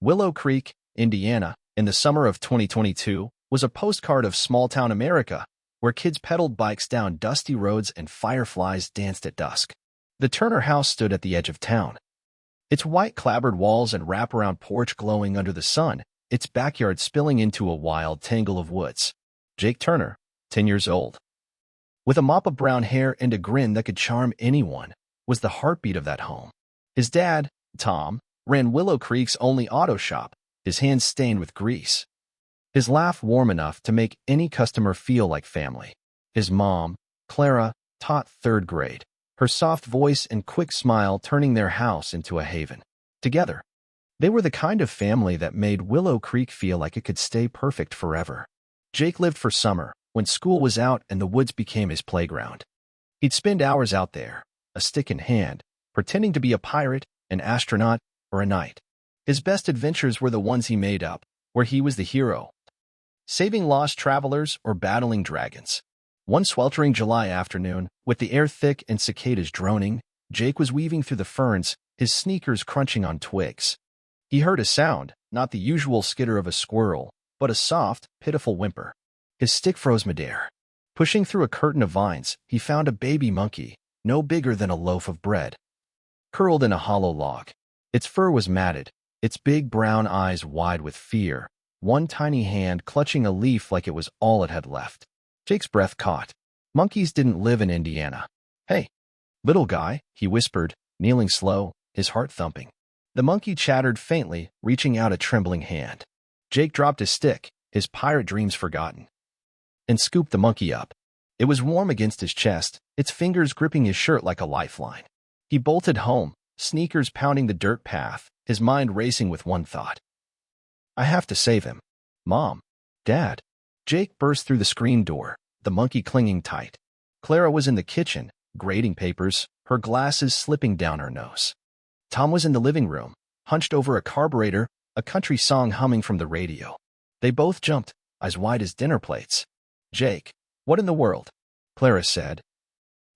Willow Creek, Indiana, in the summer of 2022, was a postcard of small-town America, where kids pedaled bikes down dusty roads and fireflies danced at dusk. The Turner house stood at the edge of town. Its white clapboard walls and wraparound porch glowing under the sun, its backyard spilling into a wild tangle of woods. Jake Turner, 10 years old, with a mop of brown hair and a grin that could charm anyone, was the heartbeat of that home. His dad, Tom, ran Willow Creek's only auto shop, his hands stained with grease. His laugh warm enough to make any customer feel like family. His mom, Clara, taught 3rd grade, her soft voice and quick smile turning their house into a haven. Together, they were the kind of family that made Willow Creek feel like it could stay perfect forever. Jake lived for summer, when school was out and the woods became his playground. He'd spend hours out there, a stick in hand, pretending to be a pirate, an astronaut, or a knight. His best adventures were the ones he made up, where he was the hero, saving lost travelers or battling dragons. One sweltering July afternoon, with the air thick and cicadas droning, Jake was weaving through the ferns, his sneakers crunching on twigs. He heard a sound, not the usual skitter of a squirrel, but a soft, pitiful whimper. His stick froze midair. Pushing through a curtain of vines, he found a baby monkey, no bigger than a loaf of bread, curled in a hollow log. Its fur was matted, its big brown eyes wide with fear, one tiny hand clutching a leaf like it was all it had left. Jake's breath caught. Monkeys didn't live in Indiana. "Hey, little guy," he whispered, kneeling slow, his heart thumping. The monkey chattered faintly, reaching out a trembling hand. Jake dropped his stick, his pirate dreams forgotten, and scooped the monkey up. It was warm against his chest, its fingers gripping his shirt like a lifeline. He bolted home, sneakers pounding the dirt path, his mind racing with one thought. "I have to save him. Mom. Dad." Jake burst through the screen door, the monkey clinging tight. Clara was in the kitchen, grading papers, her glasses slipping down her nose. Tom was in the living room, hunched over a carburetor, a country song humming from the radio. They both jumped, eyes wide as dinner plates. "Jake, what in the world?" Clara said,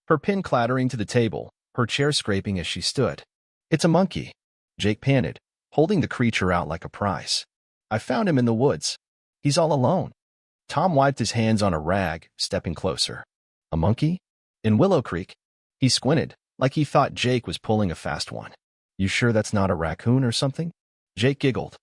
her pen clattering to the table, her chair scraping as she stood. "It's a monkey," Jake panted, holding the creature out like a prize. "I found him in the woods. He's all alone." Tom wiped his hands on a rag, stepping closer. "A monkey? In Willow Creek?" He squinted, like he thought Jake was pulling a fast one. "You sure that's not a raccoon or something?" Jake giggled,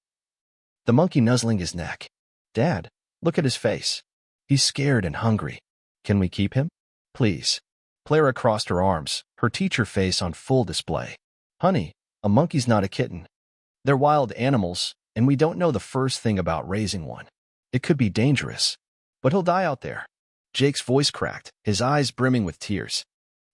the monkey nuzzling his neck. "Dad, look at his face. He's scared and hungry. Can we keep him? Please." Clara crossed her arms, her teacher face on full display. "Honey, a monkey's not a kitten. They're wild animals, and we don't know the first thing about raising one. It could be dangerous, but he'll die out there." Jake's voice cracked, his eyes brimming with tears.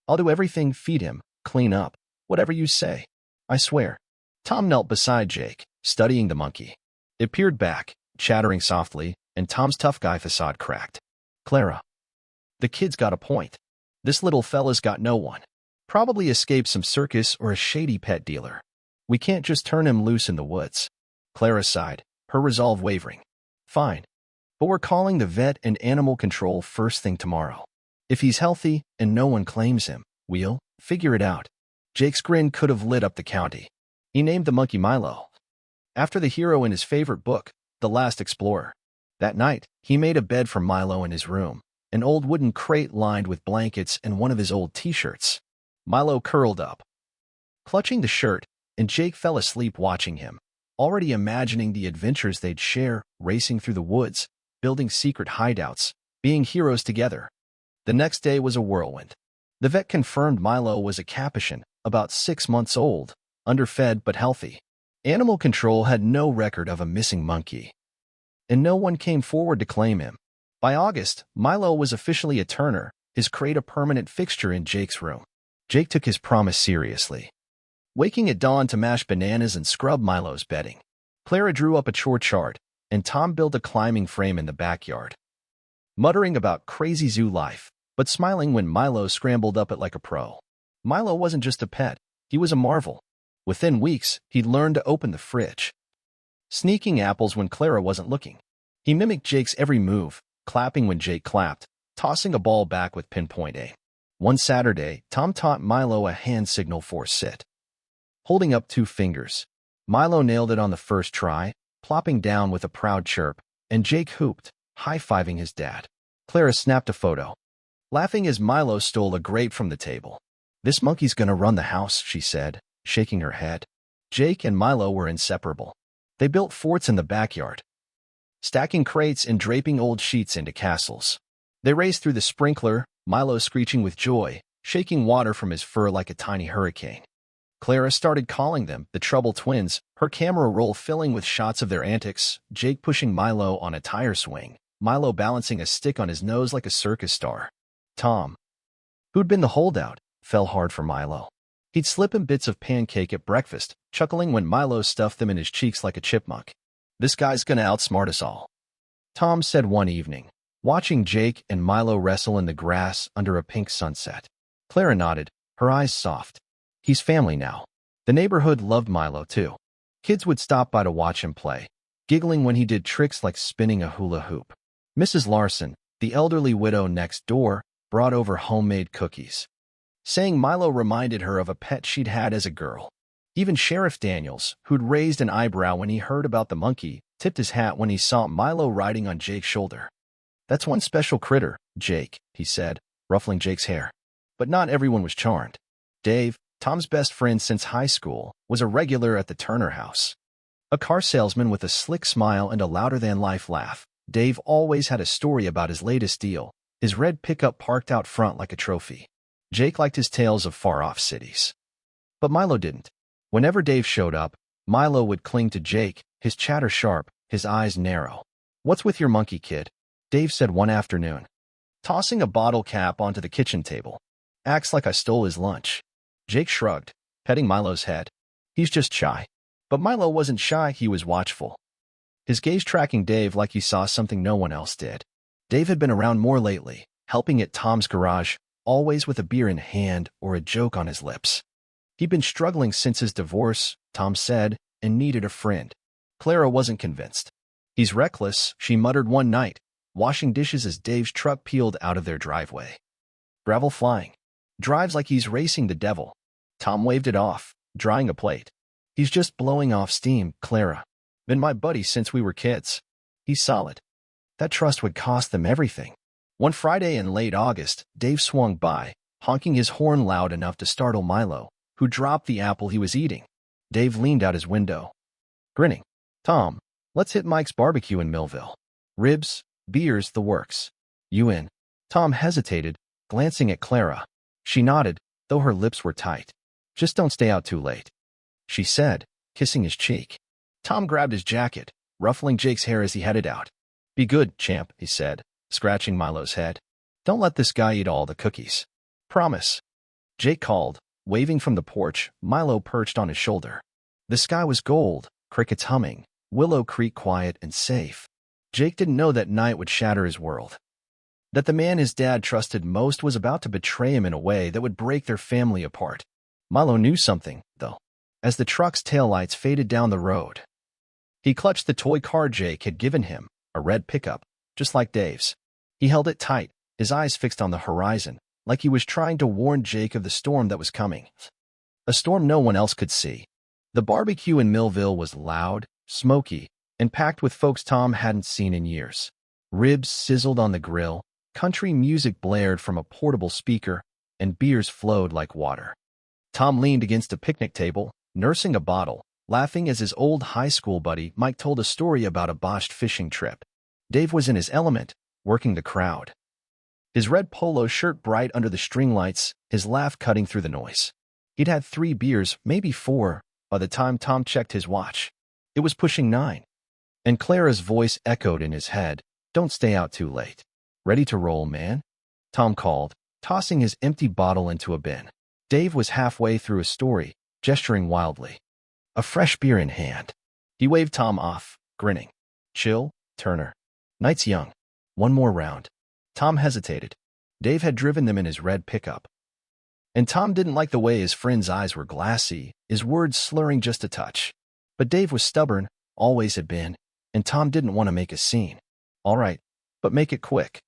"I'll do everything, feed him, clean up, whatever you say. I swear." Tom knelt beside Jake, studying the monkey. It peered back, chattering softly, and Tom's tough guy facade cracked. "Clara, the kid's got a point. This little fella's got no one. Probably escaped some circus or a shady pet dealer. We can't just turn him loose in the woods." Clara sighed, her resolve wavering. "Fine, but we're calling the vet and animal control first thing tomorrow. If he's healthy and no one claims him, we'll figure it out." Jake's grin could have lit up the county. He named the monkey Milo, after the hero in his favorite book, The Last Explorer. That night, he made a bed for Milo in his room, an old wooden crate lined with blankets and one of his old t-shirts. Milo curled up, clutching the shirt, and Jake fell asleep watching him, already imagining the adventures they'd share, racing through the woods, building secret hideouts, being heroes together. The next day was a whirlwind. The vet confirmed Milo was a Capuchin, about 6 months old, underfed but healthy. Animal control had no record of a missing monkey, and no one came forward to claim him. By August, Milo was officially a Turner, his crate a permanent fixture in Jake's room. Jake took his promise seriously, waking at dawn to mash bananas and scrub Milo's bedding. Clara drew up a chore chart, and Tom built a climbing frame in the backyard, muttering about crazy zoo life, but smiling when Milo scrambled up it like a pro. Milo wasn't just a pet, he was a marvel. Within weeks, he'd learned to open the fridge, sneaking apples when Clara wasn't looking. He mimicked Jake's every move, clapping when Jake clapped, tossing a ball back with pinpoint aim. One Saturday, Tom taught Milo a hand signal for sit, holding up 2 fingers. Milo nailed it on the first try, plopping down with a proud chirp, and Jake hooped, high-fiving his dad. Clara snapped a photo, laughing as Milo stole a grape from the table. "This monkey's gonna run the house," she said, shaking her head. Jake and Milo were inseparable. They built forts in the backyard, stacking crates and draping old sheets into castles. They raced through the sprinkler, Milo screeching with joy, shaking water from his fur like a tiny hurricane. Clara started calling them the Trouble Twins, her camera roll filling with shots of their antics, Jake pushing Milo on a tire swing, Milo balancing a stick on his nose like a circus star. Tom, who'd been the holdout, fell hard for Milo. He'd slip him bits of pancake at breakfast, chuckling when Milo stuffed them in his cheeks like a chipmunk. "This guy's gonna outsmart us all," Tom said one evening, watching Jake and Milo wrestle in the grass under a pink sunset. Clara nodded, her eyes soft. He's family now. The neighborhood loved Milo, too. Kids would stop by to watch him play, giggling when he did tricks like spinning a hula hoop. Mrs. Larson, the elderly widow next door, brought over homemade cookies, saying Milo reminded her of a pet she'd had as a girl. Even Sheriff Daniels, who'd raised an eyebrow when he heard about the monkey, tipped his hat when he saw Milo riding on Jake's shoulder. "That's one special critter, Jake," he said, ruffling Jake's hair. But not everyone was charmed. Dave, Tom's best friend since high school, was a regular at the Turner house. A car salesman with a slick smile and a louder-than-life laugh, Dave always had a story about his latest deal, his red pickup parked out front like a trophy. Jake liked his tales of far-off cities. But Milo didn't. Whenever Dave showed up, Milo would cling to Jake, his chatter sharp, his eyes narrow. "What's with your monkey, kid?" Dave said one afternoon, tossing a bottle cap onto the kitchen table. "Acts like I stole his lunch." Jake shrugged, petting Milo's head. "He's just shy." But Milo wasn't shy, he was watchful. His gaze tracking Dave like he saw something no one else did. Dave had been around more lately, helping at Tom's garage, always with a beer in hand or a joke on his lips. He'd been struggling since his divorce, Tom said, and needed a friend. Clara wasn't convinced. "He's reckless," she muttered one night, washing dishes as Dave's truck peeled out of their driveway. "Gravel flying. Drives like he's racing the devil." Tom waved it off, drying a plate. "He's just blowing off steam, Clara. Been my buddy since we were kids. He's solid." That trust would cost them everything. One Friday in late August, Dave swung by, honking his horn loud enough to startle Milo, who dropped the apple he was eating. Dave leaned out his window, grinning. "Tom, let's hit Mike's barbecue in Millville. Ribs, beers, the works. You in?" Tom hesitated, glancing at Clara. She nodded, though her lips were tight. "Just don't stay out too late," she said, kissing his cheek. Tom grabbed his jacket, ruffling Jake's hair as he headed out. "Be good, champ," he said, scratching Milo's head. "Don't let this guy eat all the cookies. Promise." Jake called, waving from the porch, Milo perched on his shoulder. The sky was gold, crickets humming, Willow Creek quiet and safe. Jake didn't know that night would shatter his world. That the man his dad trusted most was about to betray him in a way that would break their family apart. Milo knew something, though, as the truck's taillights faded down the road. He clutched the toy car Jake had given him, a red pickup, just like Dave's. He held it tight, his eyes fixed on the horizon, like he was trying to warn Jake of the storm that was coming. A storm no one else could see. The barbecue in Millville was loud, smoky, and packed with folks Tom hadn't seen in years. Ribs sizzled on the grill, country music blared from a portable speaker, and beers flowed like water. Tom leaned against a picnic table, nursing a bottle, laughing as his old high school buddy Mike told a story about a botched fishing trip. Dave was in his element, working the crowd. His red polo shirt bright under the string lights, his laugh cutting through the noise. He'd had 3 beers, maybe 4, by the time Tom checked his watch. It was pushing 9. And Clara's voice echoed in his head, "Don't stay out too late." "Ready to roll, man?" Tom called, tossing his empty bottle into a bin. Dave was halfway through his story, gesturing wildly, a fresh beer in hand. He waved Tom off, grinning. "Chill, Turner. Night's young. One more round." Tom hesitated. Dave had driven them in his red pickup. And Tom didn't like the way his friend's eyes were glassy, his words slurring just a touch. But Dave was stubborn, always had been, and Tom didn't want to make a scene. "All right, but make it quick,"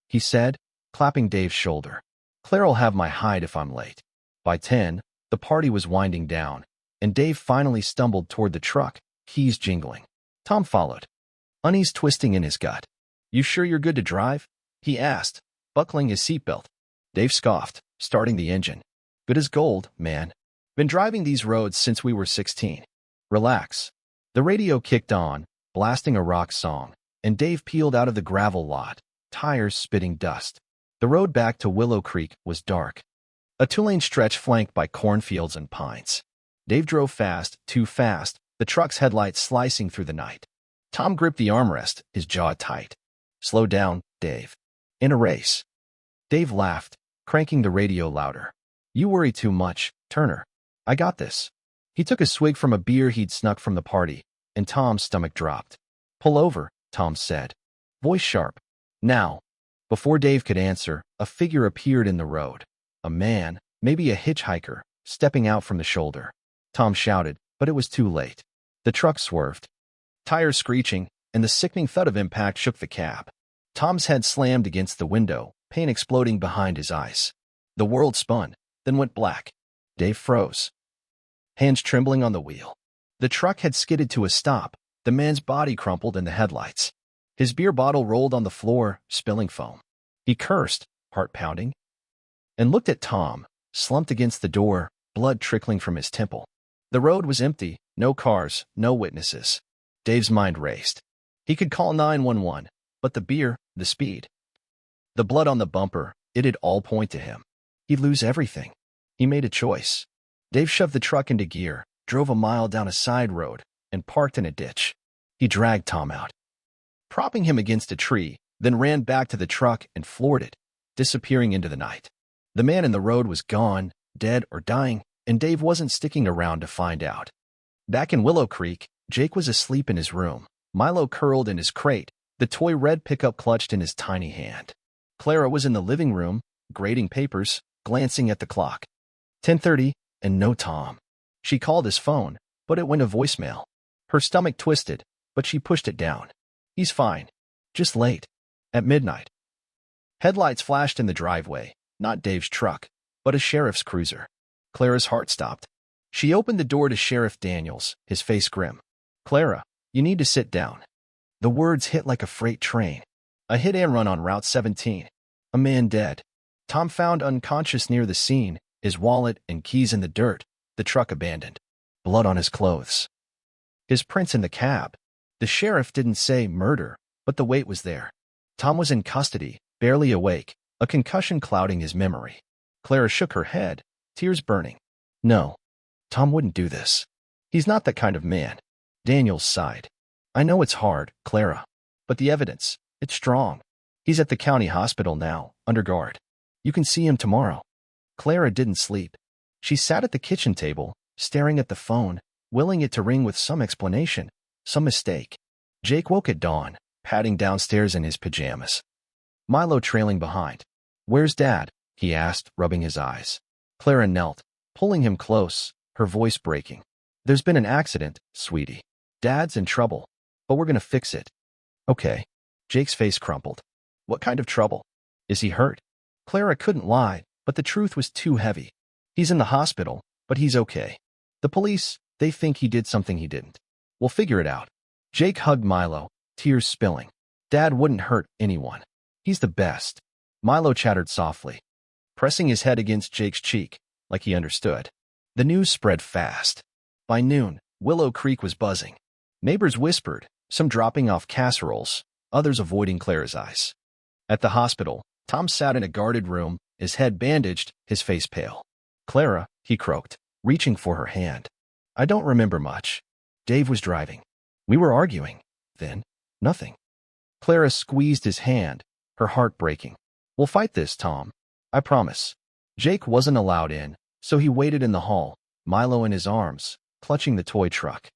he said, clapping Dave's shoulder. "Clara'll have my hide if I'm late." By 10, the party was winding down, and Dave finally stumbled toward the truck, keys jingling. Tom followed, unease twisting in his gut. "You sure you're good to drive?" he asked, buckling his seatbelt. Dave scoffed, starting the engine. "Good as gold, man. Been driving these roads since we were 16. Relax." The radio kicked on, blasting a rock song, and Dave peeled out of the gravel lot, tires spitting dust. The road back to Willow Creek was dark, a two-lane stretch flanked by cornfields and pines. Dave drove fast, too fast, the truck's headlights slicing through the night. Tom gripped the armrest, his jaw tight. "Slow down, Dave. In a race." Dave laughed, cranking the radio louder. "You worry too much, Turner. I got this." He took a swig from a beer he'd snuck from the party, and Tom's stomach dropped. "Pull over," Tom said, voice sharp. "Now." Before Dave could answer, a figure appeared in the road. A man, maybe a hitchhiker, stepping out from the shoulder. Tom shouted, but it was too late. The truck swerved, tires screeching, and the sickening thud of impact shook the cab. Tom's head slammed against the window, pain exploding behind his eyes. The world spun, then went black. Dave froze, hands trembling on the wheel. The truck had skidded to a stop, the man's body crumpled in the headlights. His beer bottle rolled on the floor, spilling foam. He cursed, heart pounding, and looked at Tom, slumped against the door, blood trickling from his temple. The road was empty, no cars, no witnesses. Dave's mind raced. He could call 911, but the beer, the speed, the blood on the bumper, it'd all point to him. He'd lose everything. He made a choice. Dave shoved the truck into gear, drove a mile down a side road, and parked in a ditch. He dragged Tom out, propping him against a tree, then ran back to the truck and floored it, disappearing into the night. The man in the road was gone, dead or dying, and Dave wasn't sticking around to find out. Back in Willow Creek, Jake was asleep in his room, Milo curled in his crate, the toy red pickup clutched in his tiny hand. Clara was in the living room, grading papers, glancing at the clock. 10:30, and no Tom. She called his phone, but it went to voicemail. Her stomach twisted, but she pushed it down. "He's fine. Just late." At midnight. Headlights flashed in the driveway, not Dave's truck, but a sheriff's cruiser. Clara's heart stopped. She opened the door to Sheriff Daniels, his face grim. "Clara, you need to sit down." The words hit like a freight train. A hit-and-run on Route 17. A man dead. Tom found unconscious near the scene, his wallet and keys in the dirt, the truck abandoned. Blood on his clothes. His prints in the cab. The sheriff didn't say murder, but the weight was there. Tom was in custody, barely awake, a concussion clouding his memory. Clara shook her head, tears burning. "No, Tom wouldn't do this. He's not that kind of man." Daniels sighed. "I know it's hard, Clara, but the evidence, it's strong. He's at the county hospital now, under guard. You can see him tomorrow." Clara didn't sleep. She sat at the kitchen table, staring at the phone, willing it to ring with some explanation, some mistake. Jake woke at dawn, padding downstairs in his pajamas. Milo trailing behind. "Where's Dad?" he asked, rubbing his eyes. Clara knelt, pulling him close, her voice breaking. "There's been an accident, sweetie. Dad's in trouble, but we're gonna fix it." "Okay." Jake's face crumpled. "What kind of trouble? Is he hurt?" Clara couldn't lie, but the truth was too heavy. "He's in the hospital, but he's okay. The police, they think he did something he didn't. We'll figure it out." Jake hugged Milo, tears spilling. "Dad wouldn't hurt anyone. He's the best." Milo chattered softly, pressing his head against Jake's cheek, like he understood. The news spread fast. By noon, Willow Creek was buzzing. Neighbors whispered, some dropping off casseroles, others avoiding Clara's eyes. At the hospital, Tom sat in a guarded room, his head bandaged, his face pale. "Clara," he croaked, reaching for her hand. "I don't remember much. Dave was driving. We were arguing. Then, nothing." Clara squeezed his hand, her heart breaking. "We'll fight this, Tom. I promise." Jake wasn't allowed in, so he waited in the hall, Milo in his arms, clutching the toy truck.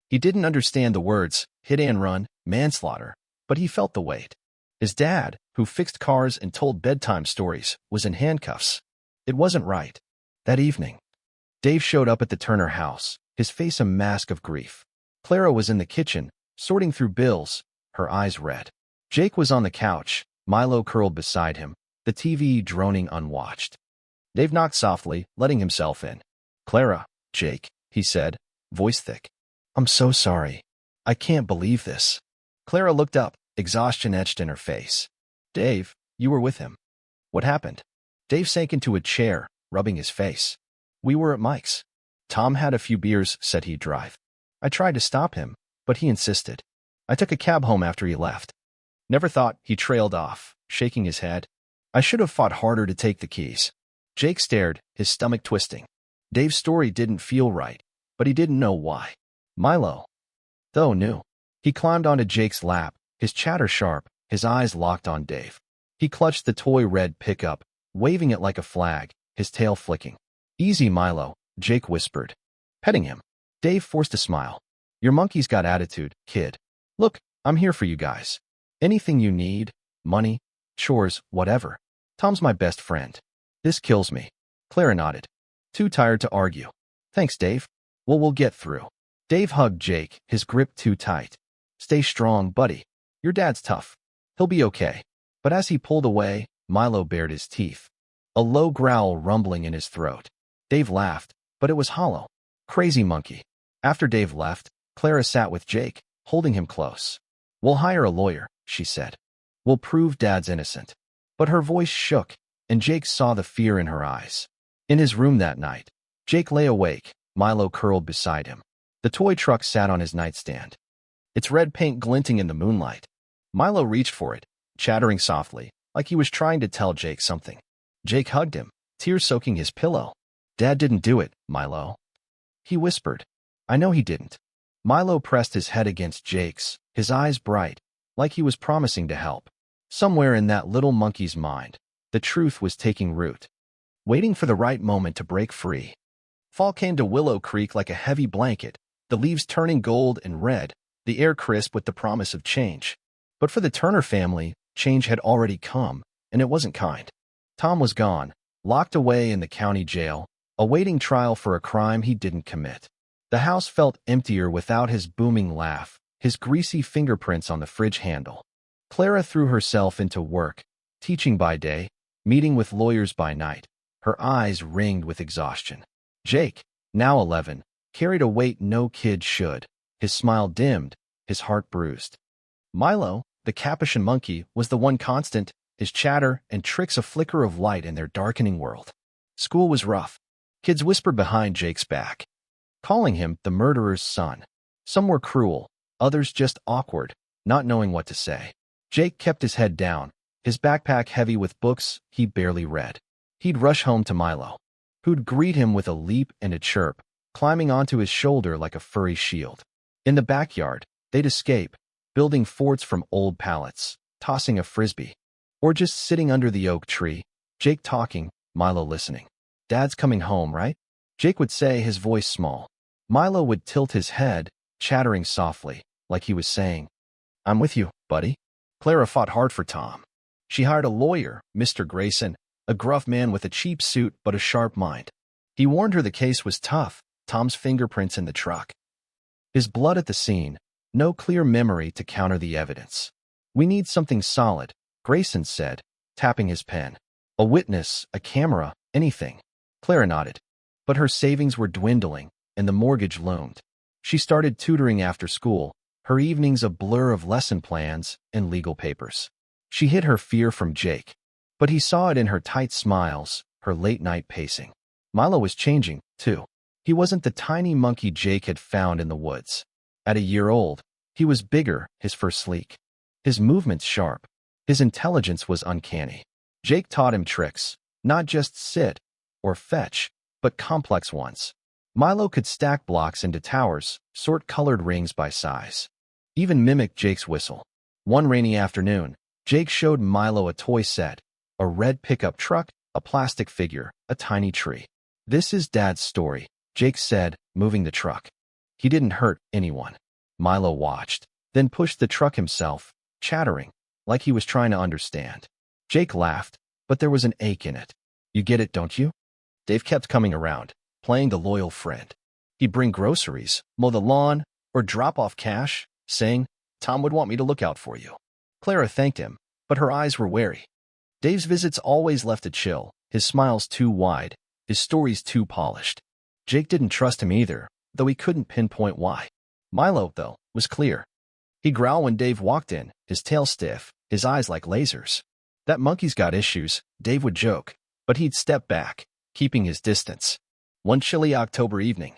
He didn't understand the words, hit and run, manslaughter, but he felt the weight. His dad, who fixed cars and told bedtime stories, was in handcuffs. It wasn't right. That evening, Dave showed up at the Turner house, his face a mask of grief. Clara was in the kitchen, sorting through bills, her eyes red. Jake was on the couch, Milo curled beside him, the TV droning unwatched. Dave knocked softly, letting himself in. "Clara," Jake, he said, voice thick. I'm so sorry. I can't believe this. Clara looked up, exhaustion etched in her face. Dave, you were with him. What happened? Dave sank into a chair, rubbing his face. We were at Mike's. Tom had a few beers, said he'd drive. I tried to stop him, but he insisted. I took a cab home after he left. Never thought, he trailed off, shaking his head. I should have fought harder to take the keys. Jake stared, his stomach twisting. Dave's story didn't feel right, but he didn't know why. Milo, though, knew. He climbed onto Jake's lap, his chatter sharp, his eyes locked on Dave. He clutched the toy red pickup, waving it like a flag, his tail flicking. Easy, Milo, Jake whispered, petting him. Dave forced a smile. Your monkey's got attitude, kid. Look, I'm here for you guys. Anything you need, money, chores, whatever. Tom's my best friend. This kills me. Clara nodded. Too tired to argue. Thanks, Dave. Well, we'll get through. Dave hugged Jake, his grip too tight. Stay strong, buddy. Your dad's tough. He'll be okay. But as he pulled away, Milo bared his teeth. A low growl rumbling in his throat. Dave laughed, but it was hollow. Crazy monkey. After Dave left, Clara sat with Jake, holding him close. We'll hire a lawyer, she said. We'll prove Dad's innocent. But her voice shook, and Jake saw the fear in her eyes. In his room that night, Jake lay awake, Milo curled beside him. The toy truck sat on his nightstand, its red paint glinting in the moonlight. Milo reached for it, chattering softly, like he was trying to tell Jake something. Jake hugged him, tears soaking his pillow. Dad didn't do it, Milo. He whispered. I know he didn't. Milo pressed his head against Jake's, his eyes bright, like he was promising to help. Somewhere in that little monkey's mind, the truth was taking root, waiting for the right moment to break free. Fall came to Willow Creek like a heavy blanket, the leaves turning gold and red, the air crisp with the promise of change. But for the Turner family, change had already come, and it wasn't kind. Tom was gone, locked away in the county jail, awaiting trial for a crime he didn't commit. The house felt emptier without his booming laugh, his greasy fingerprints on the fridge handle. Clara threw herself into work, teaching by day, meeting with lawyers by night, her eyes ringed with exhaustion. Jake, now 11, carried a weight no kid should, his smile dimmed, his heart bruised. Milo, the Capuchin monkey, was the one constant, his chatter and tricks a flicker of light in their darkening world. School was rough. Kids whispered behind Jake's back, calling him the murderer's son. Some were cruel, others just awkward, not knowing what to say. Jake kept his head down, his backpack heavy with books he barely read. He'd rush home to Milo, who'd greet him with a leap and a chirp, climbing onto his shoulder like a furry shield. In the backyard, they'd escape, building forts from old pallets, tossing a frisbee, or just sitting under the oak tree, Jake talking, Milo listening. Dad's coming home, right? Jake would say, his voice small. Milo would tilt his head, chattering softly, like he was saying, I'm with you, buddy. Clara fought hard for Tom. She hired a lawyer, Mr. Grayson, a gruff man with a cheap suit but a sharp mind. He warned her the case was tough, Tom's fingerprints in the truck, his blood at the scene, no clear memory to counter the evidence. We need something solid, Grayson said, tapping his pen. A witness, a camera, anything. Clara nodded. But her savings were dwindling, and the mortgage loomed. She started tutoring after school, her evenings a blur of lesson plans and legal papers. She hid her fear from Jake, but he saw it in her tight smiles, her late-night pacing. Milo was changing, too. He wasn't the tiny monkey Jake had found in the woods. At a year old, he was bigger, his fur sleek, his movements sharp. His intelligence was uncanny. Jake taught him tricks, not just sit or fetch, but complex ones. Milo could stack blocks into towers, sort colored rings by size, even mimic Jake's whistle. One rainy afternoon, Jake showed Milo a toy set, a red pickup truck, a plastic figure, a tiny tree. This is Dad's story, Jake said, moving the truck. He didn't hurt anyone. Milo watched, then pushed the truck himself, chattering, like he was trying to understand. Jake laughed, but there was an ache in it. You get it, don't you? Dave kept coming around, playing the loyal friend. He'd bring groceries, mow the lawn, or drop off cash, saying, Tom would want me to look out for you. Clara thanked him, but her eyes were wary. Dave's visits always left a chill, his smiles too wide, his stories too polished. Jake didn't trust him either, though he couldn't pinpoint why. Milo, though, was clear. He'd growl when Dave walked in, his tail stiff, his eyes like lasers. "That monkey's got issues," Dave would joke, but he'd step back, keeping his distance. One chilly October evening,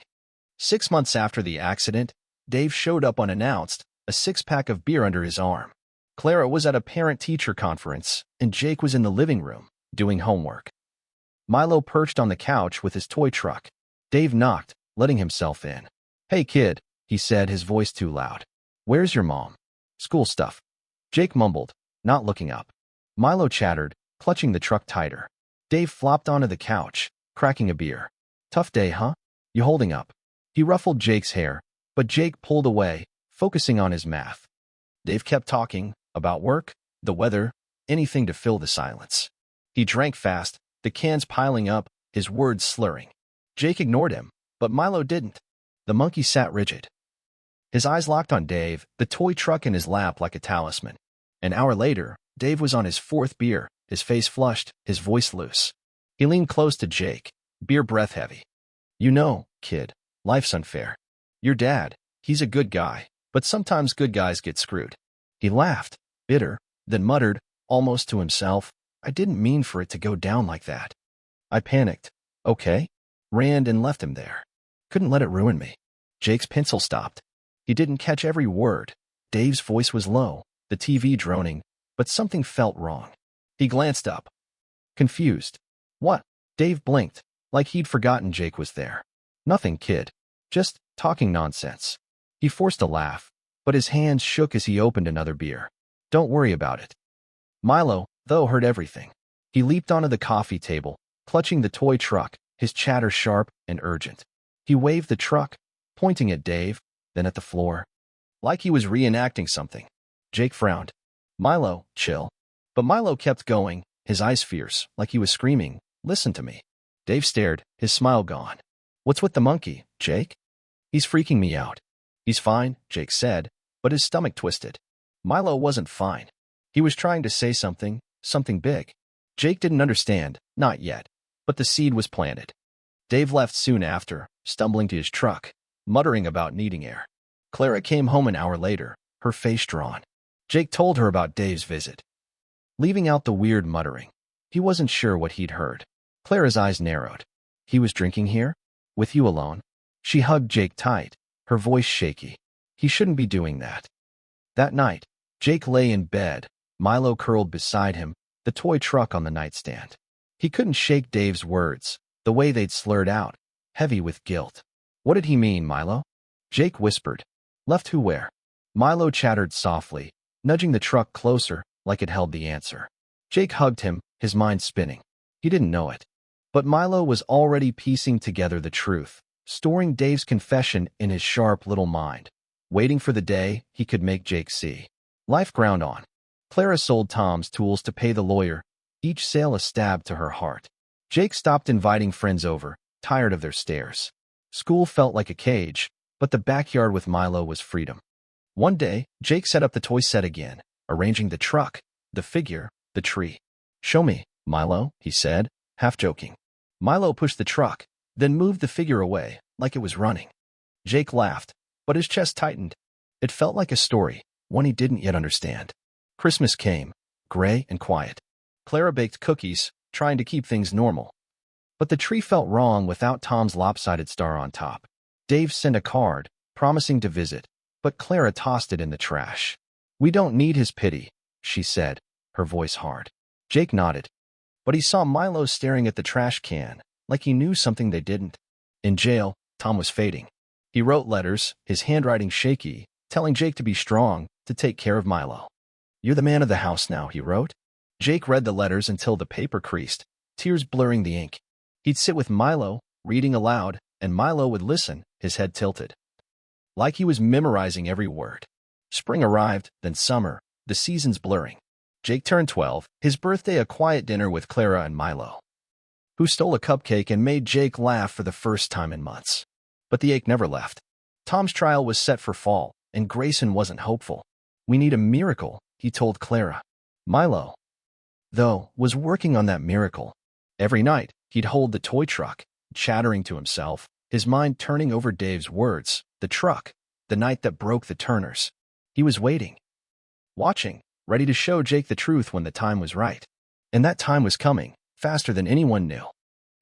6 months after the accident, Dave showed up unannounced, a six-pack of beer under his arm. Clara was at a parent-teacher conference, and Jake was in the living room, doing homework. Milo perched on the couch with his toy truck. Dave knocked, letting himself in. "Hey, kid," he said, his voice too loud. "Where's your mom?" "School stuff." Jake mumbled, not looking up. Milo chattered, clutching the truck tighter. Dave flopped onto the couch, cracking a beer. "Tough day, huh? You holding up?" He ruffled Jake's hair, but Jake pulled away, focusing on his math. Dave kept talking, about work, the weather, anything to fill the silence. He drank fast, the cans piling up, his words slurring. Jake ignored him, but Milo didn't. The monkey sat rigid. His eyes locked on Dave, the toy truck in his lap like a talisman. An hour later, Dave was on his fourth beer, his face flushed, his voice loose. He leaned close to Jake, beer breath heavy. "You know, kid, life's unfair. Your dad, he's a good guy, but sometimes good guys get screwed." He laughed, bitter, then muttered, almost to himself, "I didn't mean for it to go down like that." I panicked. "Okay?" Ran and left him there. Couldn't let it ruin me. Jake's pencil stopped. He didn't catch every word. Dave's voice was low, the TV droning, but something felt wrong. He glanced up. Confused. "What?" Dave blinked, like he'd forgotten Jake was there. "Nothing, kid. Just talking nonsense." He forced a laugh, but his hands shook as he opened another beer. "Don't worry about it." Milo, though, heard everything. He leaped onto the coffee table, clutching the toy truck, his chatter sharp and urgent. He waved the truck, pointing at Dave, then at the floor. Like he was reenacting something. Jake frowned. "Milo, chill." But Milo kept going, his eyes fierce, like he was screaming, "Listen to me." Dave stared, his smile gone. "What's with the monkey, Jake?" "He's freaking me out." "He's fine," Jake said, but his stomach twisted. Milo wasn't fine. He was trying to say something big. Jake didn't understand, not yet, but the seed was planted. Dave left soon after, stumbling to his truck, muttering about needing air. Clara came home an hour later, her face drawn. Jake told her about Dave's visit, leaving out the weird muttering. He wasn't sure what he'd heard. Clara's eyes narrowed. "He was drinking here? With you alone?" She hugged Jake tight, her voice shaky. "He shouldn't be doing that." That night, Jake lay in bed, Milo curled beside him, the toy truck on the nightstand. He couldn't shake Dave's words, the way they'd slurred out, heavy with guilt. "What did he mean, Milo?" Jake whispered. "Left who where?" Milo chattered softly, nudging the truck closer, like it held the answer. Jake hugged him, his mind spinning. He didn't know it. But Milo was already piecing together the truth, storing Dave's confession in his sharp little mind, waiting for the day he could make Jake see. Life ground on. Clara sold Tom's tools to pay the lawyer, each sale a stab to her heart. Jake stopped inviting friends over, tired of their stares. School felt like a cage, but the backyard with Milo was freedom. One day, Jake set up the toy set again, arranging the truck, the figure, the tree. "Show me, Milo," he said, half joking. Milo pushed the truck, then moved the figure away, like it was running. Jake laughed, but his chest tightened. It felt like a story, one he didn't yet understand. Christmas came, gray and quiet. Clara baked cookies, trying to keep things normal. But the tree felt wrong without Tom's lopsided star on top. Dave sent a card, promising to visit, but Clara tossed it in the trash. "We don't need his pity," she said, her voice hard. Jake nodded. But he saw Milo staring at the trash can, like he knew something they didn't. In jail, Tom was fading. He wrote letters, his handwriting shaky, telling Jake to be strong, to take care of Milo. "You're the man of the house now," he wrote. Jake read the letters until the paper creased, tears blurring the ink. He'd sit with Milo, reading aloud, and Milo would listen, his head tilted. Like he was memorizing every word. Spring arrived, then summer, the seasons blurring. Jake turned 12, his birthday a quiet dinner with Clara and Milo, who stole a cupcake and made Jake laugh for the first time in months. But the ache never left. Tom's trial was set for fall, and Grayson wasn't hopeful. "We need a miracle," he told Clara. Milo, though, was working on that miracle. Every night, he'd hold the toy truck, chattering to himself, his mind turning over Dave's words, the truck, the night that broke the Turners. He was waiting, watching, ready to show Jake the truth when the time was right. And that time was coming, faster than anyone knew.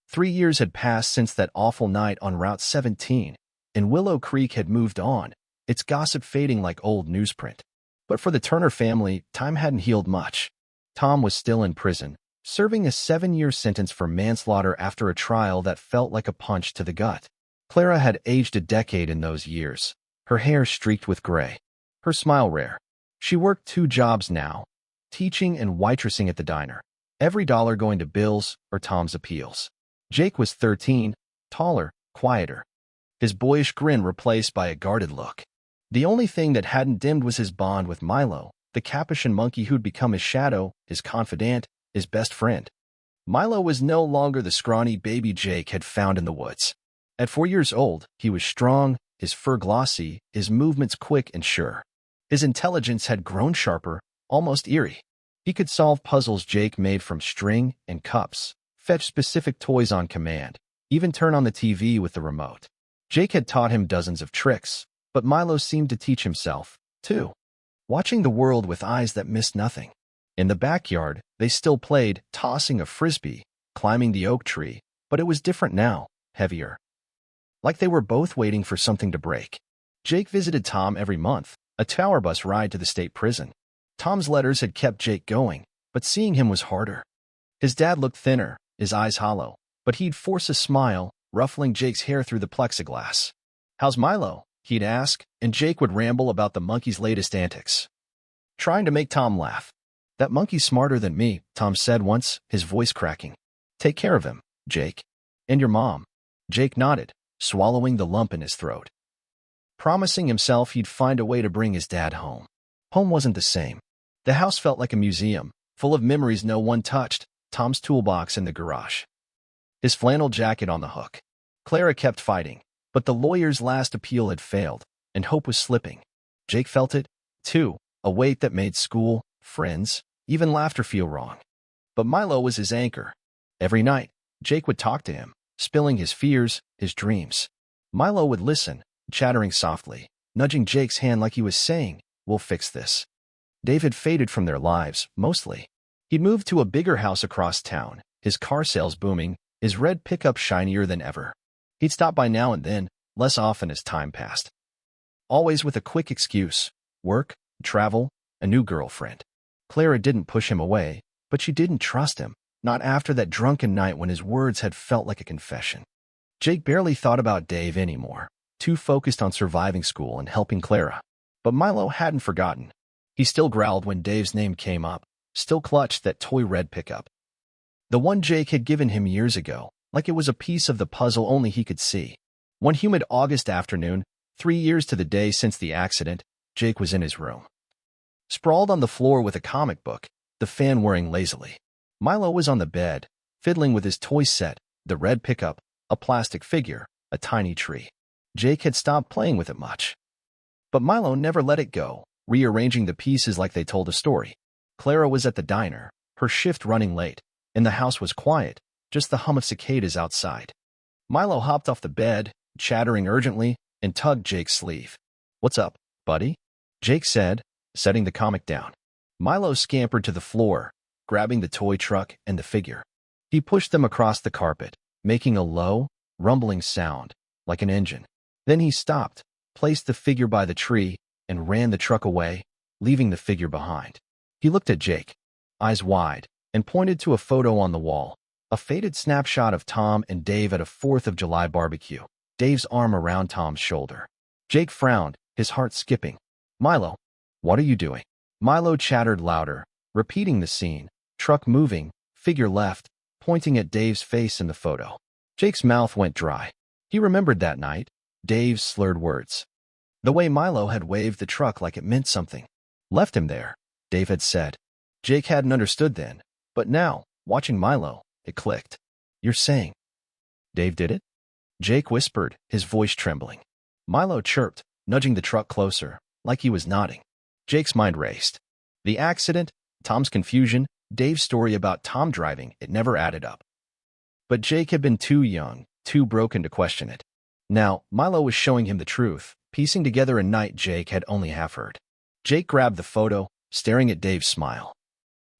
3 years had passed since that awful night on Route 17, and Willow Creek had moved on, its gossip fading like old newsprint. But for the Turner family, time hadn't healed much. Tom was still in prison, serving a 7-year sentence for manslaughter after a trial that felt like a punch to the gut. Clara had aged a decade in those years, her hair streaked with gray, her smile rare. She worked 2 jobs now, teaching and waitressing at the diner, every dollar going to bills or Tom's appeals. Jake was 13, taller, quieter, his boyish grin replaced by a guarded look. The only thing that hadn't dimmed was his bond with Milo, the Capuchin monkey who'd become his shadow, his confidant, his best friend. Milo was no longer the scrawny baby Jake had found in the woods. At 4 years old, he was strong, his fur glossy, his movements quick and sure. His intelligence had grown sharper, almost eerie. He could solve puzzles Jake made from string and cups, fetch specific toys on command, even turn on the TV with the remote. Jake had taught him dozens of tricks, but Milo seemed to teach himself, too, watching the world with eyes that missed nothing. In the backyard, they still played, tossing a frisbee, climbing the oak tree, but it was different now, heavier. Like they were both waiting for something to break. Jake visited Tom every month, a tower bus ride to the state prison. Tom's letters had kept Jake going, but seeing him was harder. His dad looked thinner, his eyes hollow, but he'd force a smile, ruffling Jake's hair through the plexiglass. "How's Milo?" he'd ask, and Jake would ramble about the monkey's latest antics, trying to make Tom laugh. "That monkey's smarter than me," Tom said once, his voice cracking. "Take care of him, Jake. And your mom." Jake nodded, swallowing the lump in his throat, promising himself he'd find a way to bring his dad home. Home wasn't the same. The house felt like a museum, full of memories no one touched, Tom's toolbox in the garage, his flannel jacket on the hook. Clara kept fighting, but the lawyer's last appeal had failed, and hope was slipping. Jake felt it, too, a weight that made school, friends, even laughter feel wrong. But Milo was his anchor. Every night, Jake would talk to him, spilling his fears, his dreams. Milo would listen, chattering softly, nudging Jake's hand like he was saying, "We'll fix this." Dave had faded from their lives, mostly. He'd moved to a bigger house across town, his car sales booming, his red pickup shinier than ever. He'd stop by now and then, less often as time passed. Always with a quick excuse: work, travel, a new girlfriend. Clara didn't push him away, but she didn't trust him, not after that drunken night when his words had felt like a confession. Jake barely thought about Dave anymore, too focused on surviving school and helping Clara. But Milo hadn't forgotten. He still growled when Dave's name came up, still clutched that toy red pickup, the one Jake had given him years ago, like it was a piece of the puzzle only he could see. One humid August afternoon, 3 years to the day since the accident, Jake was in his room, sprawled on the floor with a comic book, the fan whirring lazily. Milo was on the bed, fiddling with his toy set, the red pickup, a plastic figure, a tiny tree. Jake had stopped playing with it much. But Milo never let it go, rearranging the pieces like they told a story. Clara was at the diner, her shift running late, and the house was quiet, just the hum of cicadas outside. Milo hopped off the bed, chattering urgently, and tugged Jake's sleeve. "What's up, buddy?" Jake said, setting the comic down. Milo scampered to the floor, grabbing the toy truck and the figure. He pushed them across the carpet, making a low, rumbling sound, like an engine. Then he stopped, placed the figure by the tree, and ran the truck away, leaving the figure behind. He looked at Jake, eyes wide, and pointed to a photo on the wall, a faded snapshot of Tom and Dave at a 4th of July barbecue, Dave's arm around Tom's shoulder. Jake frowned, his heart skipping. "Milo, what are you doing?" Milo chattered louder, repeating the scene, truck moving, figure left, pointing at Dave's face in the photo. Jake's mouth went dry. He remembered that night, Dave's slurred words. The way Milo had waved the truck like it meant something. "Left him there," Dave had said. Jake hadn't understood then, but now, watching Milo, it clicked. "You're saying Dave did it?" Jake whispered, his voice trembling. Milo chirped, nudging the truck closer, like he was nodding. Jake's mind raced. The accident, Tom's confusion, Dave's story about Tom driving, it never added up. But Jake had been too young, too broken to question it. Now, Milo was showing him the truth, piecing together a night Jake had only half heard. Jake grabbed the photo, staring at Dave's smile,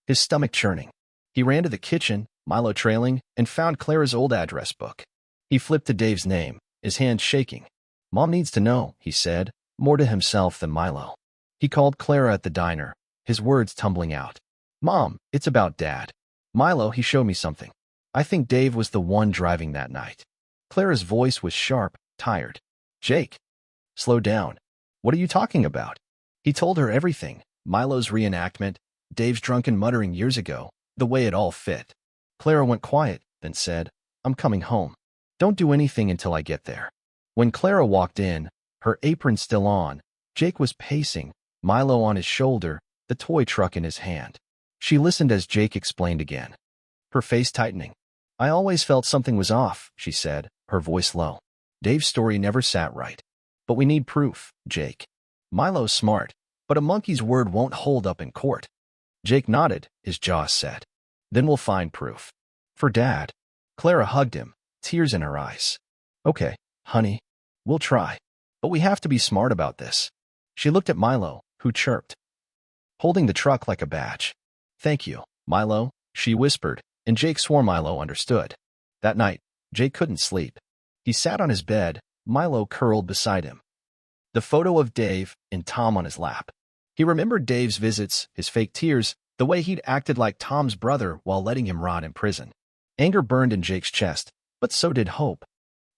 his stomach churning. He ran to the kitchen, Milo trailing, and found Clara's old address book. He flipped to Dave's name, his hand shaking. "Mom needs to know," he said, more to himself than Milo. He called Clara at the diner, his words tumbling out. "Mom, it's about Dad. Milo, he showed me something. I think Dave was the one driving that night." Clara's voice was sharp, tired. "Jake, slow down. What are you talking about?" He told her everything, Milo's reenactment, Dave's drunken muttering years ago, the way it all fit. Clara went quiet, then said, "I'm coming home. Don't do anything until I get there." When Clara walked in, her apron still on, Jake was pacing, Milo on his shoulder, the toy truck in his hand. She listened as Jake explained again, her face tightening. "I always felt something was off," she said, her voice low. "Dave's story never sat right. But we need proof, Jake. Milo's smart, but a monkey's word won't hold up in court." Jake nodded, his jaw set. "Then we'll find proof. For Dad." Clara hugged him, tears in her eyes. "Okay, honey, we'll try. But we have to be smart about this." She looked at Milo, who chirped, holding the truck like a badge. "Thank you, Milo," she whispered, and Jake swore Milo understood. That night, Jake couldn't sleep. He sat on his bed, Milo curled beside him, the photo of Dave and Tom on his lap. He remembered Dave's visits, his fake tears, the way he'd acted like Tom's brother while letting him rot in prison. Anger burned in Jake's chest, but so did hope.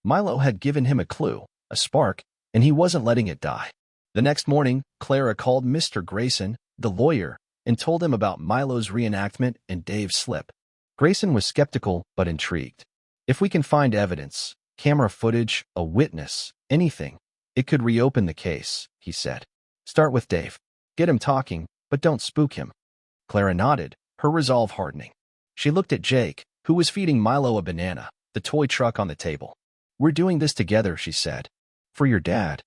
Milo had given him a clue, a spark, and he wasn't letting it die. The next morning, Clara called Mr. Grayson, the lawyer, and told him about Milo's reenactment and Dave's slip. Grayson was skeptical but intrigued. "If we can find evidence, camera footage, a witness, anything, it could reopen the case," he said. "Start with Dave. Get him talking, but don't spook him." Clara nodded, her resolve hardening. She looked at Jake, who was feeding Milo a banana, the toy truck on the table. "We're doing this together," she said. "For your dad."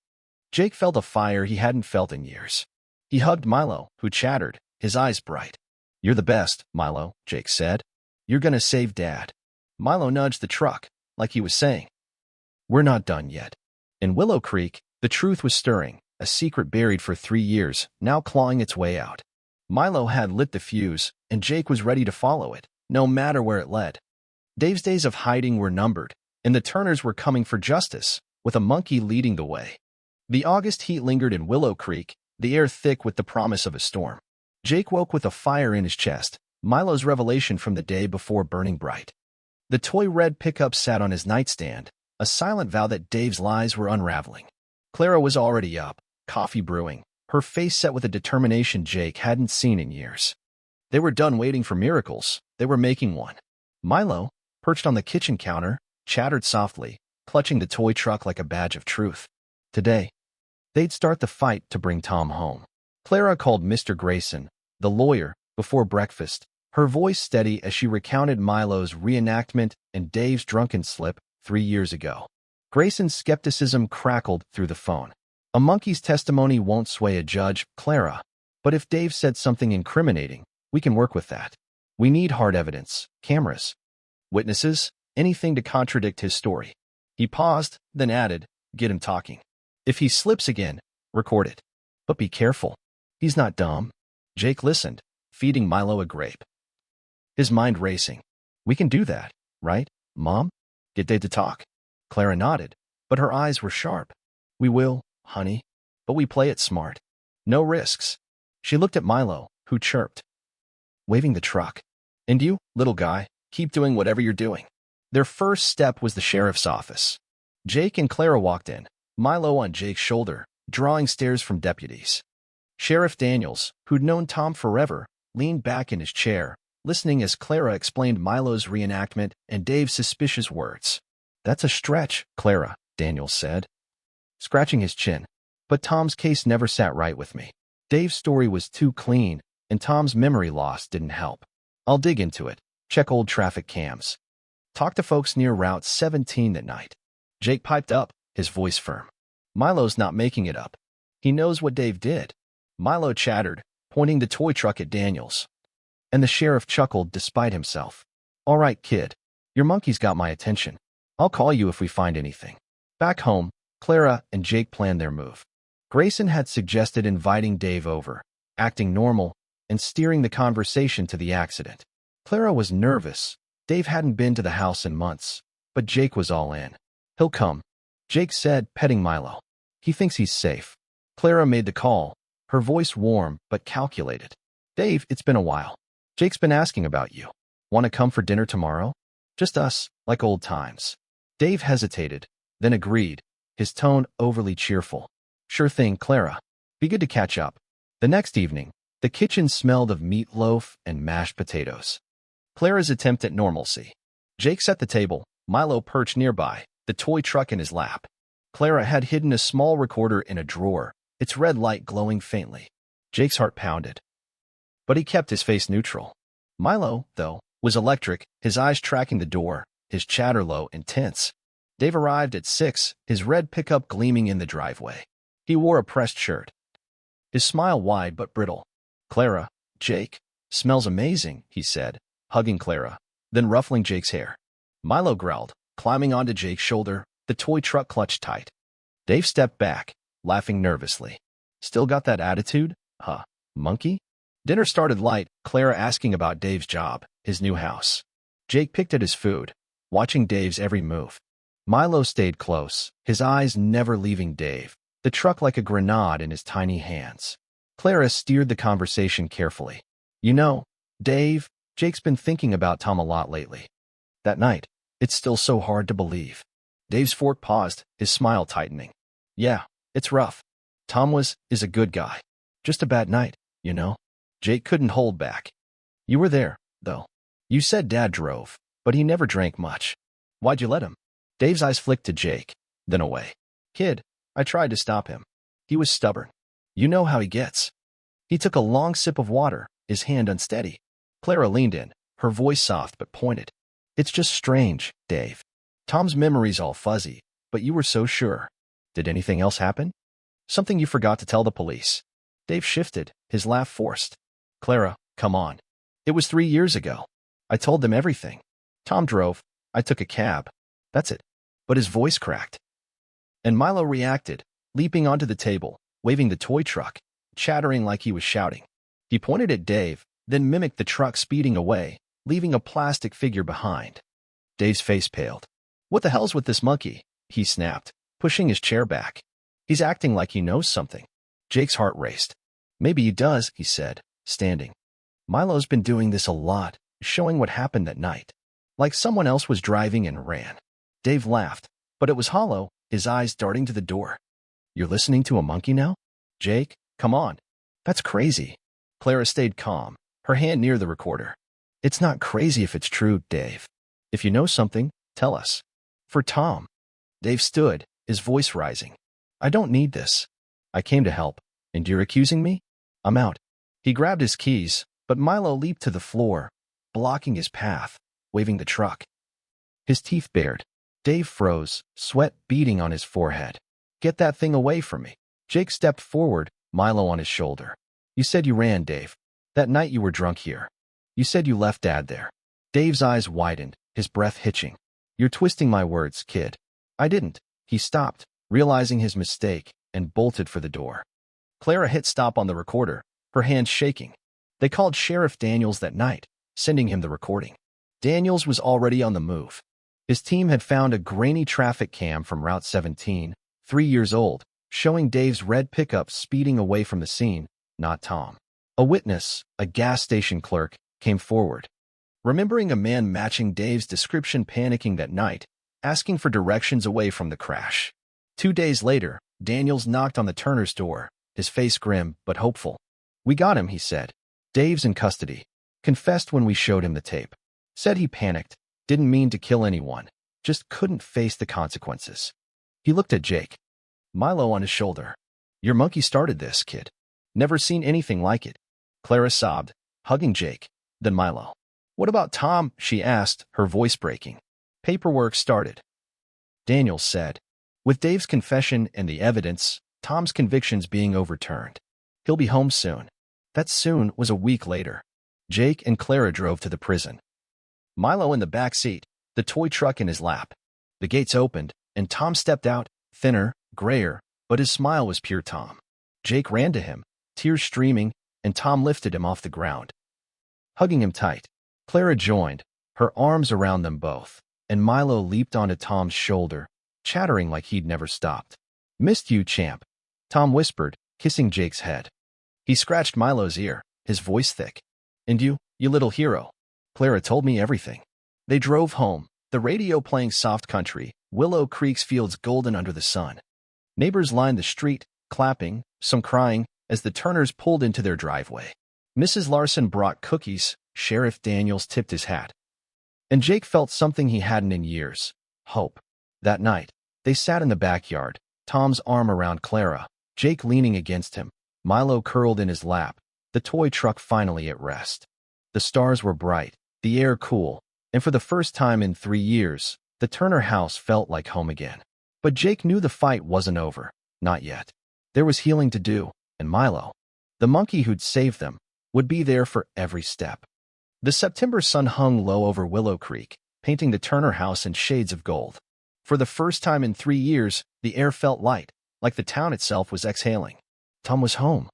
Jake felt a fire he hadn't felt in years. He hugged Milo, who chattered, his eyes bright. "You're the best, Milo," Jake said. "You're gonna save Dad." Milo nudged the truck, like he was saying, "We're not done yet." In Willow Creek, the truth was stirring, a secret buried for 3 years, now clawing its way out. Milo had lit the fuse, and Jake was ready to follow it, no matter where it led. Dave's days of hiding were numbered, and the Turners were coming for justice, with a monkey leading the way. The August heat lingered in Willow Creek, the air thick with the promise of a storm. Jake woke with a fire in his chest, Milo's revelation from the day before burning bright. The toy red pickup sat on his nightstand, a silent vow that Dave's lies were unraveling. Clara was already up, coffee brewing, her face set with a determination Jake hadn't seen in years. They were done waiting for miracles, they were making one. Milo, perched on the kitchen counter, chattered softly, clutching the toy truck like a badge of truth. Today, they'd start the fight to bring Tom home. Clara called Mr. Grayson, the lawyer, before breakfast, her voice steady as she recounted Milo's reenactment and Dave's drunken slip 3 years ago. Grayson's skepticism crackled through the phone. "A monkey's testimony won't sway a judge, Clara. But if Dave said something incriminating, we can work with that. We need hard evidence, cameras, witnesses, anything to contradict his story." He paused, then added, "Get him talking. If he slips again, record it. But be careful. He's not dumb." Jake listened, feeding Milo a grape, his mind racing. "We can do that, right, Mom? Get Dave to talk." Clara nodded, but her eyes were sharp. "We will, honey. But we play it smart. No risks." She looked at Milo, who chirped, waving the truck. "And you, little guy, keep doing whatever you're doing." Their first step was the sheriff's office. Jake and Clara walked in, Milo on Jake's shoulder, drawing stares from deputies. Sheriff Daniels, who'd known Tom forever, leaned back in his chair, listening as Clara explained Milo's reenactment and Dave's suspicious words. "That's a stretch, Clara," Daniels said, scratching his chin. "But Tom's case never sat right with me. Dave's story was too clean, and Tom's memory loss didn't help. I'll dig into it, check old traffic cams, talk to folks near Route 17 that night." Jake piped up, his voice firm. "Milo's not making it up. He knows what Dave did." Milo chattered, pointing the toy truck at Daniels. And the sheriff chuckled despite himself. "All right, kid. Your monkey's got my attention. I'll call you if we find anything." Back home, Clara and Jake planned their move. Grayson had suggested inviting Dave over, acting normal, and steering the conversation to the accident. Clara was nervous. Dave hadn't been to the house in months, but Jake was all in. "He'll come," Jake said, petting Milo. "He thinks he's safe." Clara made the call, her voice warm but calculated. "Dave, it's been a while. Jake's been asking about you. Want to come for dinner tomorrow? Just us, like old times." Dave hesitated, then agreed, his tone overly cheerful. "Sure thing, Clara. Be good to catch up." The next evening, the kitchen smelled of meatloaf and mashed potatoes. Clara's attempt at normalcy. Jake set the table, Milo perched nearby, the toy truck in his lap. Clara had hidden a small recorder in a drawer, its red light glowing faintly. Jake's heart pounded, but he kept his face neutral. Milo, though, was electric, his eyes tracking the door, his chatter low and tense. Dave arrived at 6, his red pickup gleaming in the driveway. He wore a pressed shirt, his smile wide but brittle. "Clara, Jake, smells amazing," he said, hugging Clara, then ruffling Jake's hair. Milo growled, climbing onto Jake's shoulder, the toy truck clutched tight. Dave stepped back, laughing nervously. "Still got that attitude? Huh, monkey?" Dinner started light, Clara asking about Dave's job, his new house. Jake picked at his food, watching Dave's every move. Milo stayed close, his eyes never leaving Dave, the truck like a grenade in his tiny hands. Clara steered the conversation carefully. "You know, Dave, Jake's been thinking about Tom a lot lately. That night, it's still so hard to believe." Dave's fork paused, his smile tightening. "Yeah, it's rough. Tom is a good guy. Just a bad night, you know." Jake couldn't hold back. "You were there, though. You said Dad drove, but he never drank much. Why'd you let him?" Dave's eyes flicked to Jake, then away. "Kid, I tried to stop him. He was stubborn. You know how he gets." He took a long sip of water, his hand unsteady. Clara leaned in, her voice soft but pointed. "It's just strange, Dave. Tom's memory's all fuzzy, but you were so sure. Did anything else happen? Something you forgot to tell the police?" Dave shifted, his laugh forced. "Clara, come on. It was 3 years ago. I told them everything. Tom drove. I took a cab. That's it." But his voice cracked. And Milo reacted, leaping onto the table, waving the toy truck, chattering like he was shouting. He pointed at Dave, then mimicked the truck speeding away, leaving a plastic figure behind. Dave's face paled. "What the hell's with this monkey?" he snapped, pushing his chair back. "He's acting like he knows something." Jake's heart raced. "Maybe he does," he said, standing. "Milo's been doing this a lot, showing what happened that night. Like someone else was driving and ran." Dave laughed, but it was hollow, his eyes darting to the door. "You're listening to a monkey now? Jake, come on. That's crazy." Clara stayed calm, her hand near the recorder. "It's not crazy if it's true, Dave. If you know something, tell us. For Tom." Dave stood, his voice rising. "I don't need this. I came to help, and you're accusing me? I'm out." He grabbed his keys, but Milo leaped to the floor, blocking his path, waving the truck. His teeth bared. Dave froze, sweat beading on his forehead. "Get that thing away from me." Jake stepped forward, Milo on his shoulder. "You said you ran, Dave. That night you were drunk here. You said you left Dad there." Dave's eyes widened, his breath hitching. "You're twisting my words, kid." "I didn't." He stopped, realizing his mistake, and bolted for the door. Clara hit stop on the recorder, her hands shaking. They called Sheriff Daniels that night, sending him the recording. Daniels was already on the move. His team had found a grainy traffic cam from Route 17, 3 years old, showing Dave's red pickup speeding away from the scene, not Tom. A witness, a gas station clerk, came forward. Remembering a man matching Dave's description panicking that night, asking for directions away from the crash. 2 days later, Daniels knocked on the Turner's door, his face grim but hopeful. "We got him," he said. "Dave's in custody. Confessed when we showed him the tape. Said he panicked, didn't mean to kill anyone, just couldn't face the consequences." He looked at Jake. Milo on his shoulder. "Your monkey started this, kid. Never seen anything like it." Clara sobbed, hugging Jake, then Milo. "What about Tom?" she asked, her voice breaking. Paperwork started. Daniels said. With Dave's confession and the evidence, Tom's convictions being overturned. He'll be home soon. That soon was a week later. Jake and Clara drove to the prison. Milo in the back seat, the toy truck in his lap. The gates opened, and Tom stepped out, thinner, grayer, but his smile was pure Tom. Jake ran to him, tears streaming, and Tom lifted him off the ground. Hugging him tight, Clara joined, her arms around them both, and Milo leaped onto Tom's shoulder, chattering like he'd never stopped. "Missed you, champ," Tom whispered, kissing Jake's head. He scratched Milo's ear, his voice thick. "And you little hero." Clara told me everything. They drove home, the radio playing soft country, Willow Creek's fields golden under the sun. Neighbors lined the street, clapping, some crying, as the Turners pulled into their driveway. Mrs. Larson brought cookies, Sheriff Daniels tipped his hat. And Jake felt something he hadn't in years: hope. That night, they sat in the backyard, Tom's arm around Clara, Jake leaning against him, Milo curled in his lap, the toy truck finally at rest. The stars were bright, the air cool, and for the first time in 3 years, the Turner house felt like home again. But Jake knew the fight wasn't over, not yet. There was healing to do, and Milo, the monkey who'd saved them, would be there for every step. The September sun hung low over Willow Creek, painting the Turner house in shades of gold. For the first time in 3 years, the air felt light, like the town itself was exhaling. Tom was home.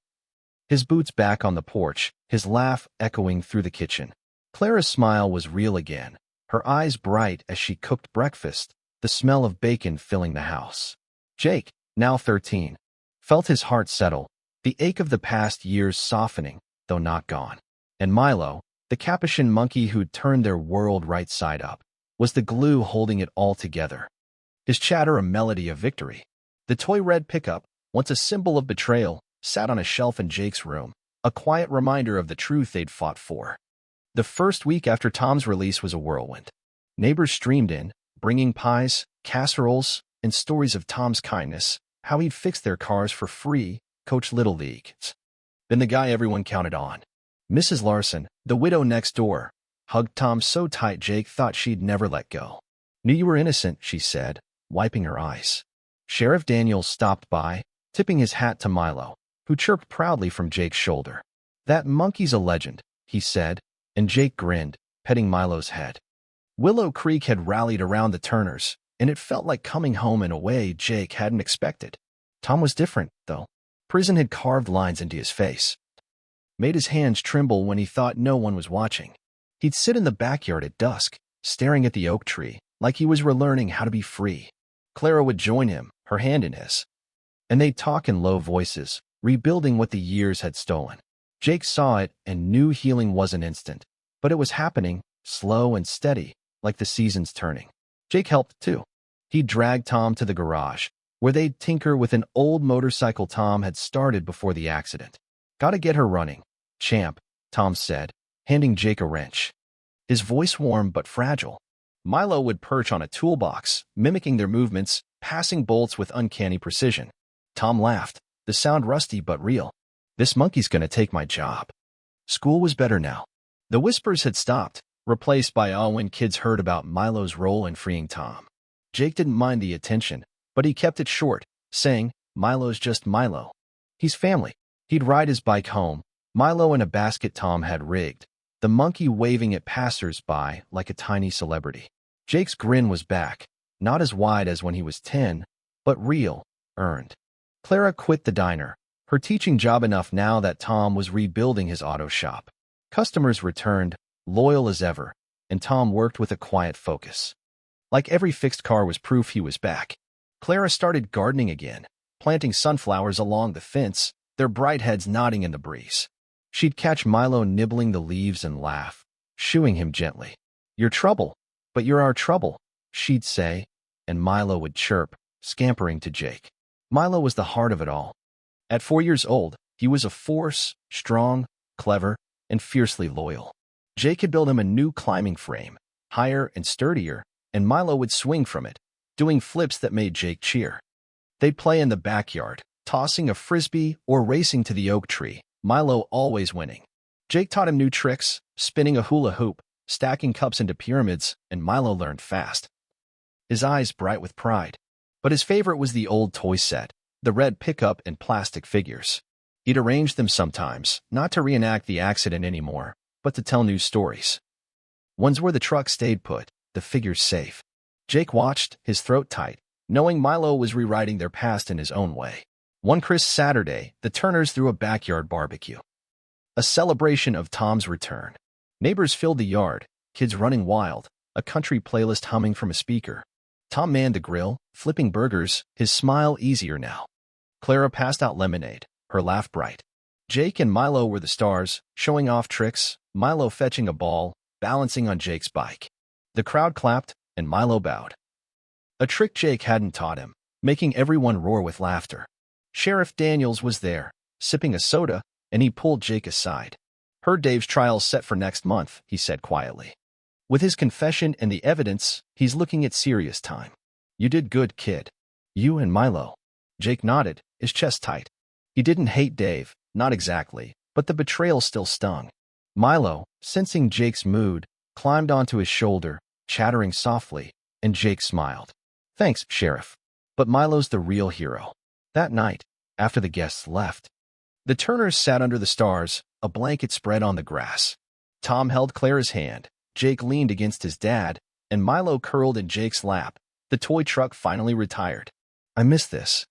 His boots back on the porch, his laugh echoing through the kitchen. Clara's smile was real again, her eyes bright as she cooked breakfast, the smell of bacon filling the house. Jake, now 13, felt his heart settle, the ache of the past years softening, though not gone. And Milo, the Capuchin monkey who'd turned their world right side up, was the glue holding it all together. His chatter a melody of victory. The toy red pickup, once a symbol of betrayal, sat on a shelf in Jake's room, a quiet reminder of the truth they'd fought for. The first week after Tom's release was a whirlwind. Neighbors streamed in, bringing pies, casseroles, and stories of Tom's kindness, how he'd fixed their cars for free, coach Little League. Then the guy everyone counted on. Mrs. Larson, the widow next door, hugged Tom so tight Jake thought she'd never let go. "Knew you were innocent," she said, wiping her eyes. Sheriff Daniels stopped by, tipping his hat to Milo, who chirped proudly from Jake's shoulder. "That monkey's a legend," he said, and Jake grinned, petting Milo's head. Willow Creek had rallied around the Turners, and it felt like coming home in a way Jake hadn't expected. Tom was different, though. Prison had carved lines into his face, made his hands tremble when he thought no one was watching. He'd sit in the backyard at dusk, staring at the oak tree, like he was relearning how to be free. Clara would join him, her hand in his, and they'd talk in low voices, rebuilding what the years had stolen. Jake saw it and knew healing wasn't instant, but it was happening, slow and steady, like the seasons turning. Jake helped, too. He'd drag Tom to the garage, where they'd tinker with an old motorcycle Tom had started before the accident. "Gotta get her running, champ," Tom said, handing Jake a wrench. His voice warm but fragile. Milo would perch on a toolbox, mimicking their movements, passing bolts with uncanny precision. Tom laughed, the sound rusty but real. "This monkey's gonna take my job." School was better now. The whispers had stopped, replaced by awe when kids heard about Milo's role in freeing Tom. Jake didn't mind the attention, but he kept it short, saying, "Milo's just Milo. He's family." He'd ride his bike home, Milo in a basket Tom had rigged, the monkey waving at passers-by like a tiny celebrity. Jake's grin was back, not as wide as when he was 10, but real, earned. Clara quit the diner, her teaching job enough now that Tom was rebuilding his auto shop. Customers returned, loyal as ever, and Tom worked with a quiet focus. Like every fixed car was proof he was back. Clara started gardening again, planting sunflowers along the fence, their bright heads nodding in the breeze. She'd catch Milo nibbling the leaves and laugh, shooing him gently. "You're trouble, but you're our trouble," she'd say, and Milo would chirp, scampering to Jake. Milo was the heart of it all. At 4 years old, he was a force, strong, clever, and fiercely loyal. Jake had built him a new climbing frame, higher and sturdier, and Milo would swing from it, doing flips that made Jake cheer. They'd play in the backyard, tossing a frisbee or racing to the oak tree, Milo always winning. Jake taught him new tricks, spinning a hula hoop, stacking cups into pyramids, and Milo learned fast. His eyes bright with pride. But his favorite was the old toy set, the red pickup and plastic figures. He'd arrange them sometimes, not to reenact the accident anymore, but to tell new stories. Ones where the truck stayed put, the figures safe. Jake watched, his throat tight, knowing Milo was rewriting their past in his own way. One crisp Saturday, the Turners threw a backyard barbecue, a celebration of Tom's return. Neighbors filled the yard, kids running wild, a country playlist humming from a speaker. Tom manned the grill, flipping burgers, his smile easier now. Clara passed out lemonade, her laugh bright. Jake and Milo were the stars, showing off tricks, Milo fetching a ball, balancing on Jake's bike. The crowd clapped, and Milo bowed. A trick Jake hadn't taught him, making everyone roar with laughter. Sheriff Daniels was there, sipping a soda, and he pulled Jake aside. "Heard Dave's trial's set for next month," he said quietly. "With his confession and the evidence, he's looking at serious time. You did good, kid." "You and Milo." Jake nodded, his chest tight. He didn't hate Dave, not exactly, but the betrayal still stung. Milo, sensing Jake's mood, climbed onto his shoulder, chattering softly, and Jake smiled. "Thanks, Sheriff. But Milo's the real hero." That night, after the guests left, the Turners sat under the stars, a blanket spread on the grass. Tom held Clara's hand, Jake leaned against his dad, and Milo curled in Jake's lap. The toy truck finally retired. "I miss this,"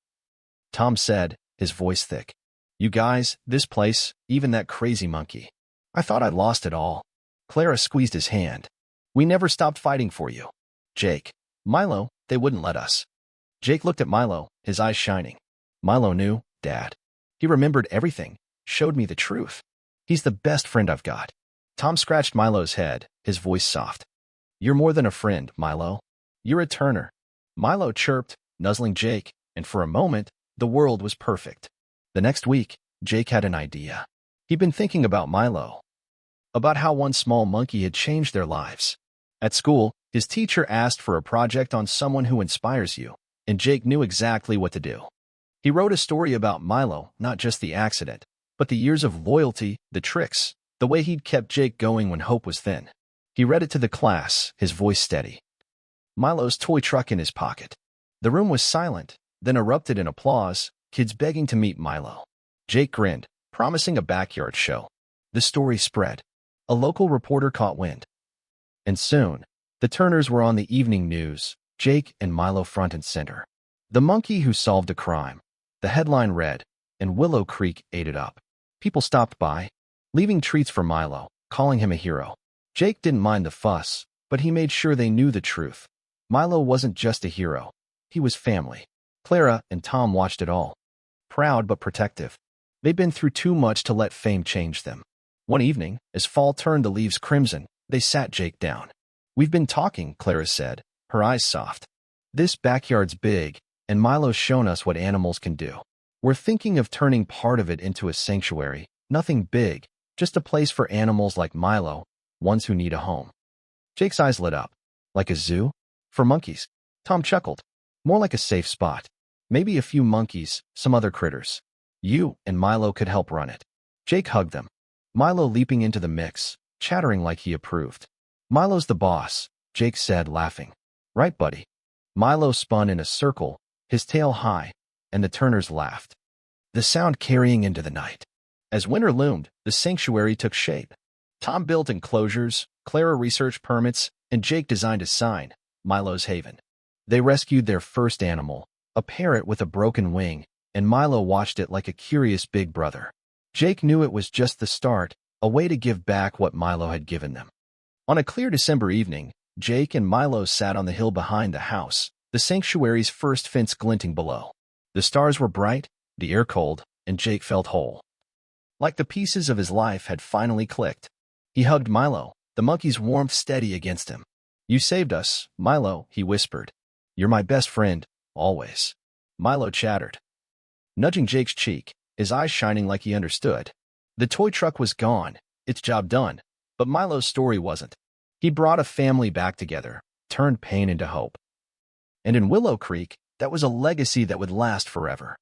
Tom said, his voice thick. "You guys, this place, even that crazy monkey. I thought I'd lost it all." Clara squeezed his hand. "We never stopped fighting for you. Jake, Milo, they wouldn't let us." Jake looked at Milo, his eyes shining. "Milo knew, Dad. He remembered everything, showed me the truth. He's the best friend I've got." Tom scratched Milo's head, his voice soft. "You're more than a friend, Milo. You're a Turner." Milo chirped, nuzzling Jake, and for a moment, the world was perfect. The next week, Jake had an idea. He'd been thinking about Milo, about how one small monkey had changed their lives. At school, his teacher asked for a project on someone who inspires you, and Jake knew exactly what to do. He wrote a story about Milo, not just the accident, but the years of loyalty, the tricks, the way he'd kept Jake going when hope was thin. He read it to the class, his voice steady. Milo's toy truck in his pocket. The room was silent, then erupted in applause, kids begging to meet Milo. Jake grinned, promising a backyard show. The story spread. A local reporter caught wind. And soon, the Turners were on the evening news, Jake and Milo front and center. "The monkey who solved a crime." The headline read, and Willow Creek ate it up. People stopped by, leaving treats for Milo, calling him a hero. Jake didn't mind the fuss, but he made sure they knew the truth. Milo wasn't just a hero. He was family. Clara and Tom watched it all. Proud but protective. They'd been through too much to let fame change them. One evening, as fall turned the leaves crimson, they sat Jake down. "We've been talking," Clara said, her eyes soft. "This backyard's big, and Milo's shown us what animals can do. We're thinking of turning part of it into a sanctuary, nothing big, just a place for animals like Milo, ones who need a home." Jake's eyes lit up. "Like a zoo? For monkeys?" Tom chuckled. "More like a safe spot. Maybe a few monkeys, some other critters. You and Milo could help run it." Jake hugged them, Milo leaping into the mix, chattering like he approved. "Milo's the boss," Jake said, laughing. "Right, buddy?" Milo spun in a circle, his tail high, and the Turners laughed, the sound carrying into the night. As winter loomed, the sanctuary took shape. Tom built enclosures, Clara researched permits, and Jake designed a sign, Milo's Haven. They rescued their first animal, a parrot with a broken wing, and Milo watched it like a curious big brother. Jake knew it was just the start, a way to give back what Milo had given them. On a clear December evening, Jake and Milo sat on the hill behind the house, the sanctuary's first fence glinting below. The stars were bright, the air cold, and Jake felt whole. Like the pieces of his life had finally clicked. He hugged Milo, the monkey's warmth steady against him. "You saved us, Milo," he whispered. "You're my best friend, always." Milo chattered, nudging Jake's cheek, his eyes shining like he understood. The toy truck was gone, its job done, but Milo's story wasn't. He brought a family back together, turned pain into hope. And in Willow Creek, that was a legacy that would last forever.